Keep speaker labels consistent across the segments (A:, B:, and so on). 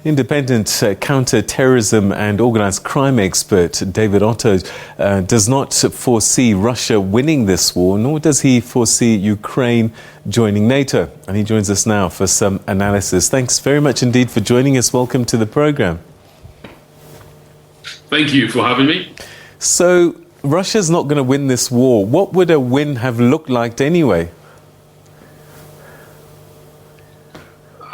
A: Independent counter-terrorism and organised crime expert David Otto does not foresee Russia winning this war, nor does he foresee Ukraine joining NATO. And he joins us now for some analysis. Thanks very much indeed for joining us. Welcome to the programme.
B: Thank you for having me.
A: So, Russia's not going to win this war. What would a win have looked like anyway?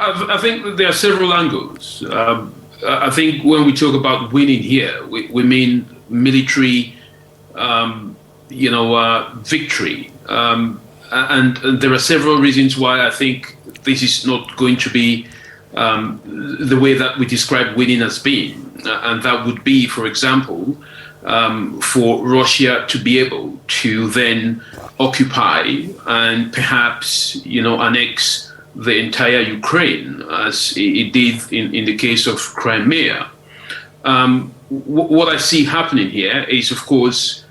B: I think that there are several angles. I think when we talk about winning here, we mean military, victory. And there are several reasons why I think this is not going to be the way that we describe winning as being. And that would be, for example, for Russia to be able to then occupy and perhaps, annex the entire Ukraine, as it did in the case of Crimea. What I see happening here is, of course,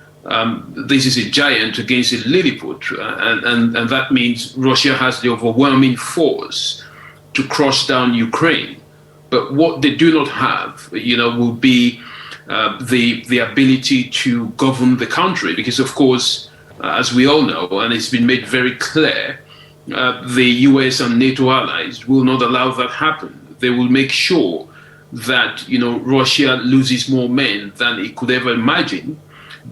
B: this is a giant against a Lilliput, and that means Russia has the overwhelming force to crush down Ukraine. But what they do not have, will be the ability to govern the country, because, of course, as we all know, and it's been made very clear, the US and NATO allies will not allow that happen. They will make sure that Russia loses more men than it could ever imagine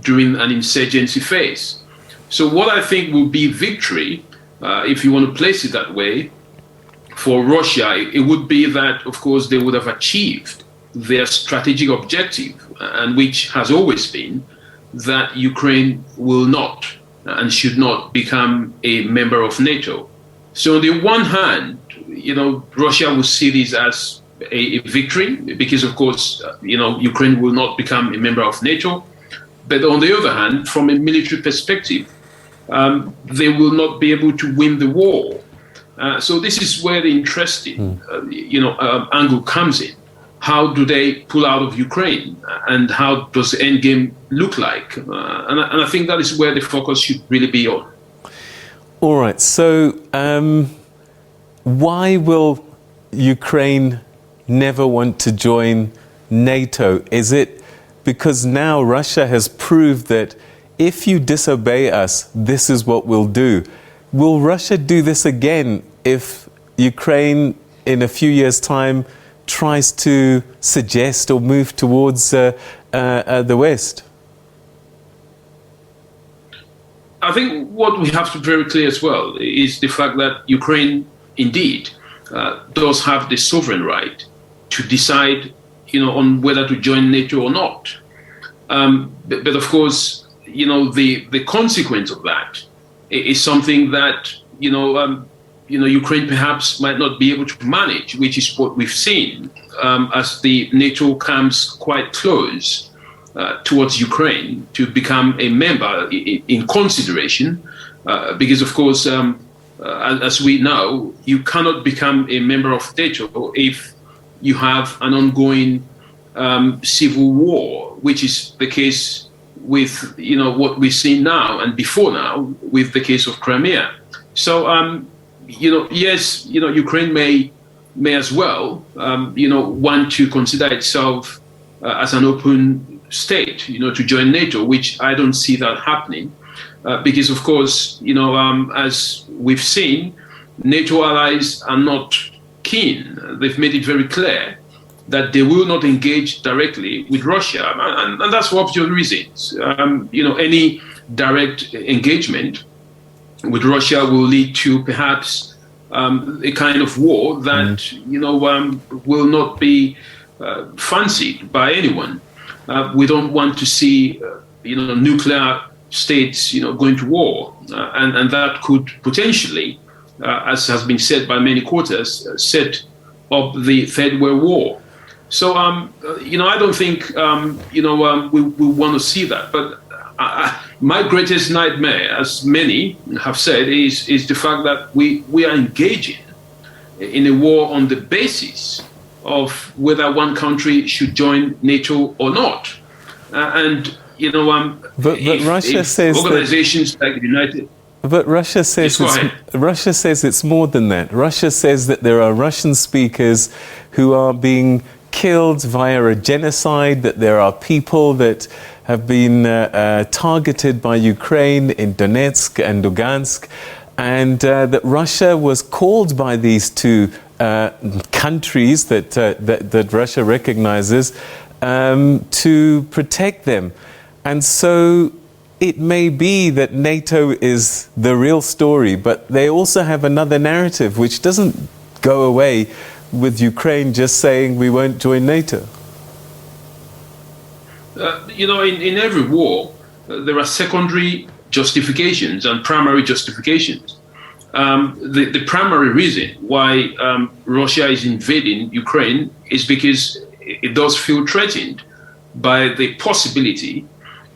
B: during an insurgency phase. So what I think will be victory, if you want to place it that way, for Russia, it would be that, of course, they would have achieved their strategic objective, and which has always been that Ukraine will not and should not become a member of NATO. So on the one hand, Russia will see this as a victory because, of course, Ukraine will not become a member of NATO. But on the other hand, from a military perspective, they will not be able to win the war. So this is where the interesting, angle comes in. How do they pull out of Ukraine, and how does the end game look like? And I think that is where the focus should really be on.
A: All right. So why will Ukraine never want to join NATO? Is it because now Russia has proved that if you disobey us, this is what we'll do? Will Russia do this again if Ukraine in a few years' time tries to suggest or move towards the West?
B: I think what we have to be very clear as well is the fact that Ukraine indeed does have the sovereign right to decide, on whether to join NATO or not. But of course, the consequence of that is something that, Ukraine perhaps might not be able to manage, which is what we've seen as the NATO comes quite close towards Ukraine to become a member in consideration, because, of course, as we know, you cannot become a member of NATO if you have an ongoing civil war, which is the case with, what we see now and before now with the case of Crimea. So, yes, Ukraine may as well, want to consider itself as an open state, to join NATO, which I don't see that happening. Because, of course, as we've seen, NATO allies are not keen. They've made it very clear that they will not engage directly with Russia. And that's for obvious reasons. Any direct engagement with Russia will lead to perhaps a kind of war that, will not be fancied by anyone. We don't want to see, nuclear states, going to war. And that could potentially, as has been said by many quarters, set up the Third World War. So, I don't think, we want to see that. But my greatest nightmare, as many have said, is the fact that we are engaging in a war on the basis of whether one country should join NATO or not. But
A: Russia says
B: organizations like the United...
A: But Russia says Russia says it's more than that. Russia says that there are Russian speakers who are being killed via a genocide, that there are people that have been targeted by Ukraine in Donetsk and Lugansk, and that Russia was called by these two countries that Russia recognizes to protect them. And so it may be that NATO is the real story, but they also have another narrative which doesn't go away with Ukraine just saying we won't join NATO.
B: In every war, there are secondary justifications and primary justifications. The primary reason why Russia is invading Ukraine is because it does feel threatened by the possibility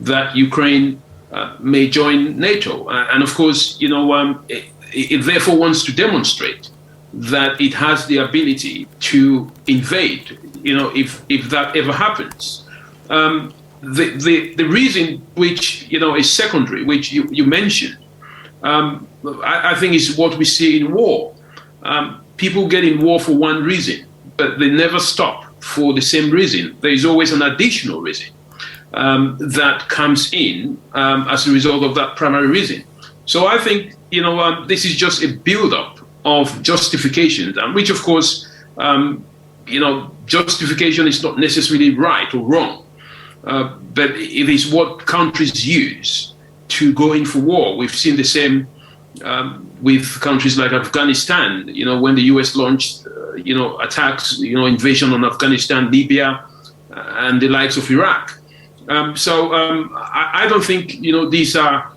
B: that Ukraine may join NATO. And of course, it therefore wants to demonstrate that it has the ability to invade, if that ever happens. The reason which, is secondary, which you mentioned, I think is what we see in war. People get in war for one reason, but they never stop for the same reason. There is always an additional reason that comes in as a result of that primary reason. So I think, this is just a build-up of justifications, and which, of course, justification is not necessarily right or wrong, but it is what countries use to go in for war. We've seen the same with countries like Afghanistan, when the US launched, attacks, invasion on Afghanistan, Libya, and the likes of Iraq. I don't think, these are,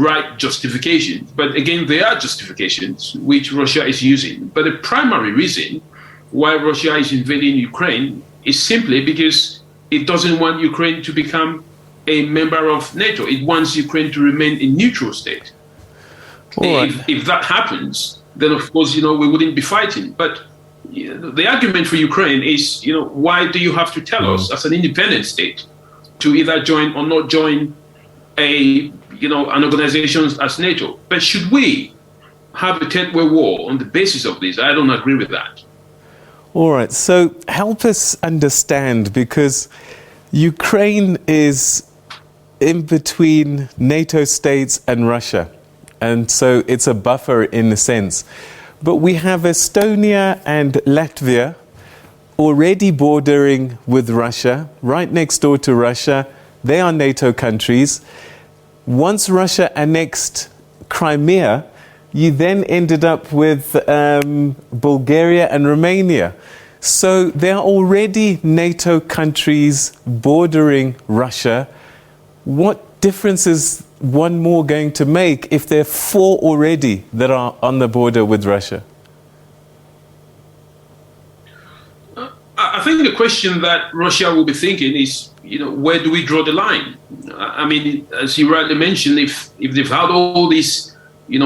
B: right justifications. But again, they are justifications which Russia is using. But the primary reason why Russia is invading Ukraine is simply because it doesn't want Ukraine to become a member of NATO. It wants Ukraine to remain a neutral state. If that happens, then of course, we wouldn't be fighting. But the argument for Ukraine is, why do you have to tell us as an independent state to either join or not join an organization as NATO? But should we have a third world war on the basis of this? I don't agree with that.
A: All right, so help us understand, because Ukraine is in between NATO states and Russia, and so it's a buffer in a sense. But we have Estonia and Latvia already bordering with Russia, right next door to Russia. They are NATO countries. Once Russia annexed Crimea, you then ended up with Bulgaria and Romania. So there are already NATO countries bordering Russia. What difference is one more going to make if there are 4 already that are on the border with Russia?
B: I think the question that Russia will be thinking is, where do we draw the line? I mean, as you rightly mentioned, if they've had all these,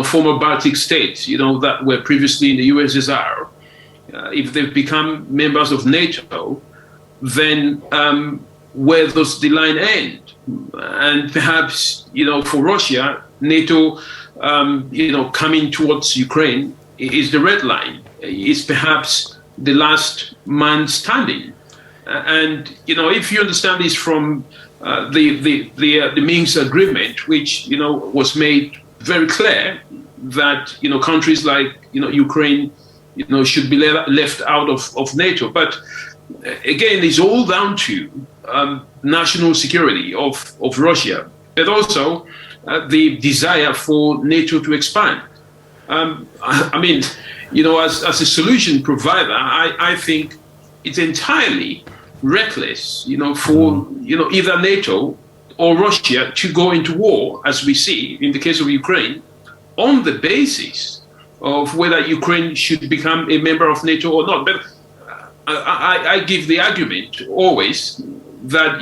B: former Baltic states, that were previously in the USSR, if they've become members of NATO, then where does the line end? And perhaps, for Russia, NATO, coming towards Ukraine is the red line. Is perhaps the last man standing. And, if you understand this from the Minsk agreement, which, was made very clear that, countries like, Ukraine, should be left out of NATO. But again, it's all down to national security of Russia, but also the desire for NATO to expand. I mean, as a solution provider, I think it's entirely reckless, for either NATO or Russia to go into war, as we see in the case of Ukraine, on the basis of whether Ukraine should become a member of NATO or not. But I give the argument always that,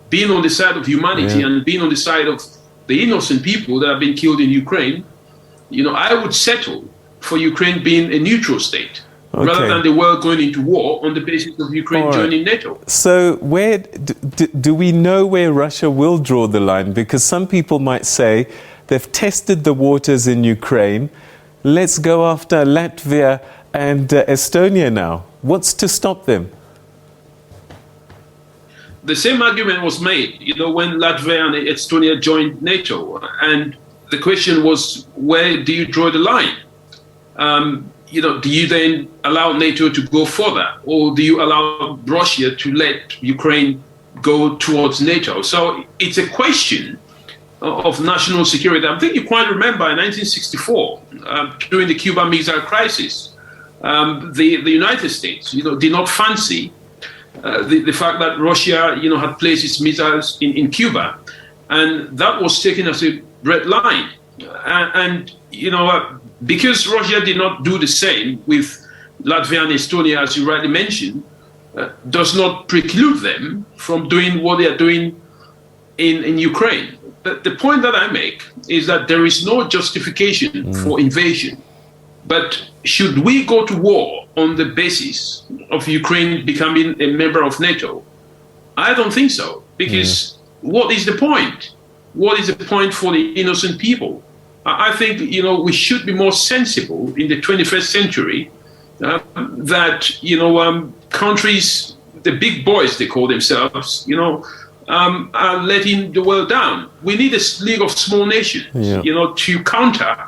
B: being on the side of humanity and being on the side of the innocent people that have been killed in Ukraine, I would settle for Ukraine being a neutral state rather than the world going into war on the basis of Ukraine joining NATO.
A: So where do we know where Russia will draw the line? Because some people might say they've tested the waters in Ukraine. Let's go after Latvia and Estonia now. What's to stop them?
B: The same argument was made, when Latvia and Estonia joined NATO. And the question was, where do you draw the line? Do you then allow NATO to go further, or do you allow Russia to let Ukraine go towards NATO? So it's a question of national security. I think you quite remember in 1964, during the Cuban Missile Crisis, the United States, did not fancy the fact that Russia, had placed its missiles in Cuba, and that was taken as a red line. And because Russia did not do the same with Latvia and Estonia, as you rightly mentioned, does not preclude them from doing what they are doing in Ukraine. But the point that I make is that there is no justification for invasion. But should we go to war on the basis of Ukraine becoming a member of NATO? I don't think so. Because what is the point? What is the point for the innocent people? I think, we should be more sensible in the 21st century that, countries, the big boys they call themselves, are letting the world down. We need a league of small nations, to counter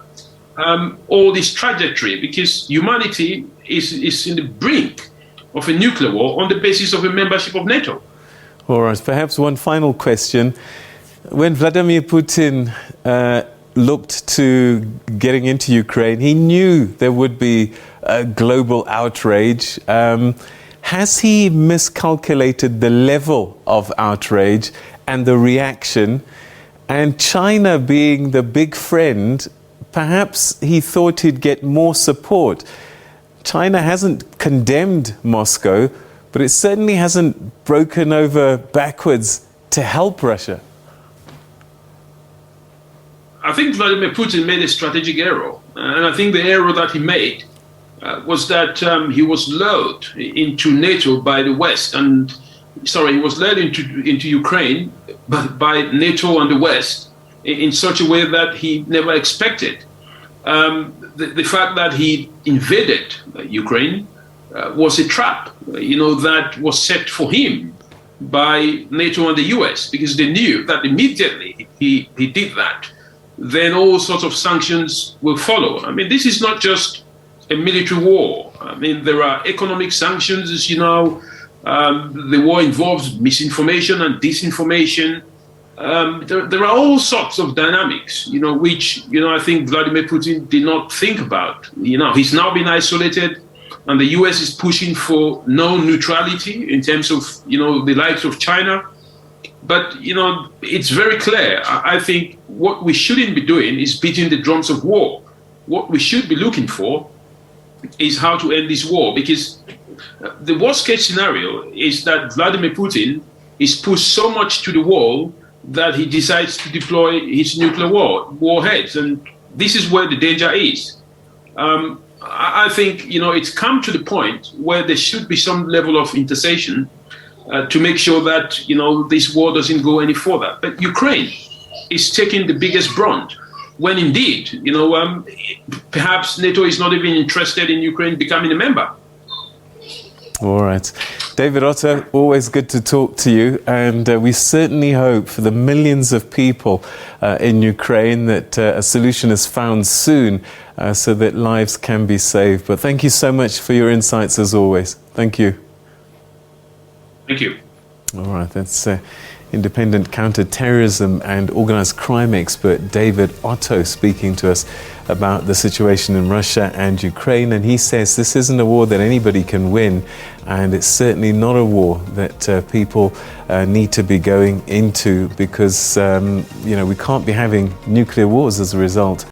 B: all this trajectory, because humanity is in the brink of a nuclear war on the basis of a membership of NATO.
A: All right, perhaps one final question. When Vladimir Putin looked to getting into Ukraine, he knew there would be a global outrage. Has he miscalculated the level of outrage and the reaction? And China being the big friend, perhaps he thought he'd get more support. China hasn't condemned Moscow, but it certainly hasn't broken over backwards to help Russia.
B: I think Vladimir Putin made a strategic error. And I think the error that he made was that he was lured into NATO by the West. He was led into Ukraine by NATO and the West in such a way that he never expected. The fact that he invaded Ukraine was a trap, that was set for him by NATO and the US, because they knew that immediately he did that, then all sorts of sanctions will follow. I mean, this is not just a military war. I mean, there are economic sanctions, as you know. The war involves misinformation and disinformation. There are all sorts of dynamics, which, I think Vladimir Putin did not think about. He's now been isolated, and the US is pushing for no neutrality in terms of, the likes of China. But, it's very clear. I think what we shouldn't be doing is beating the drums of war. What we should be looking for is how to end this war, because the worst case scenario is that Vladimir Putin is pushed so much to the wall that he decides to deploy his nuclear warheads. And this is where the danger is. I think, it's come to the point where there should be some level of intercession to make sure that, this war doesn't go any further. But Ukraine is taking the biggest brunt, when indeed, perhaps NATO is not even interested in Ukraine becoming a member.
A: All right. David Otto, always good to talk to you. And we certainly hope for the millions of people in Ukraine that a solution is found soon so that lives can be saved. But thank you so much for your insights as always. Thank you.
B: Thank you.
A: All right. That's independent counter-terrorism and organised crime expert David Otto speaking to us about the situation in Russia and Ukraine. And he says this isn't a war that anybody can win, and it's certainly not a war that people need to be going into, because we can't be having nuclear wars as a result.